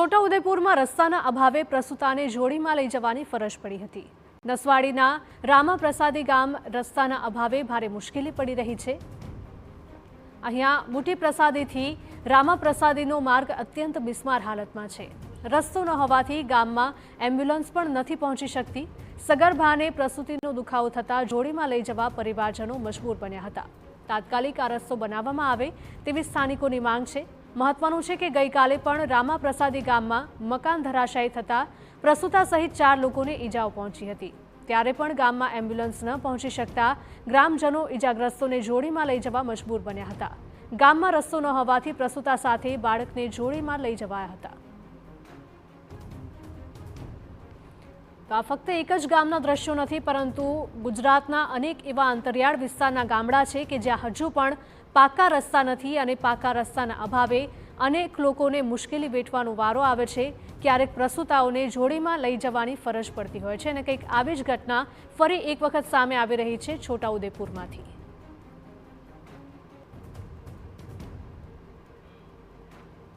છોટાઉદેપુરમાં રસ્તાના અભાવે પ્રસૂતાને જોડીમાં લઈ જવાની ફરજ પડી હતી। નસવાડીના રામાપ્રસાદી ગામ રસ્તાના અભાવે ભારે મુશ્કેલી પડી રહી છે। અહીંયા મોટી પ્રસાદીથી રામાપ્રસાદીનો માર્ગ અત્યંત બિસ્માર હાલતમાં છે। રસ્તો ન હોવાથી ગામમાં એમ્બ્યુલન્સ પણ નથી પહોંચી શકતી। સગર્ભાને પ્રસૂતિનો દુખાવો થતાં જોડીમાં લઈ જવા પરિવારજનો મજબૂર બન્યા હતા। તાત્કાલિક આ રસ્તો બનાવવામાં આવે તેવી સ્થાનિકોની માંગ છે। મહત્વનું છે કે ગઈકાલે પણ રામાપ્રસાદી ગામમાં મકાન ધરાશાયી થતાં પ્રસૂતા સહિત 4 લોકોને ઈજાઓ પહોંચી હતી। ત્યારે પણ ગામમાં એમ્બ્યુલન્સ ન પહોંચી શકતા ગ્રામજનો ઈજાગ્રસ્તોને જોડીમાં લઈ જવા મજબૂર બન્યા હતા। ગામમાં રસ્તો ન હોવાથી પ્રસૂતા સાથે બાળકને જોડીમાં લઈ જવાયા હતા। તો આ ફક્ત એક જ ગામના દ્રશ્યો નથી, પરંતુ ગુજરાતના અનેક એવા અંતરિયાળ વિસ્તારના ગામડા છે કે જ્યાં હજુ પણ પાકા રસ્તા નથી અને પાકા રસ્તાના અભાવે અનેક લોકોને મુશ્કેલી વેઠવાનો વારો આવે છે। ક્યારેક પ્રસૂતાઓને જોડીમાં લઈ જવાની ફરજ પડતી હોય છે અને કંઈક આવી જ ઘટના ફરી એક વખત સામે આવી રહી છે છોટાઉદેપુરમાંથી।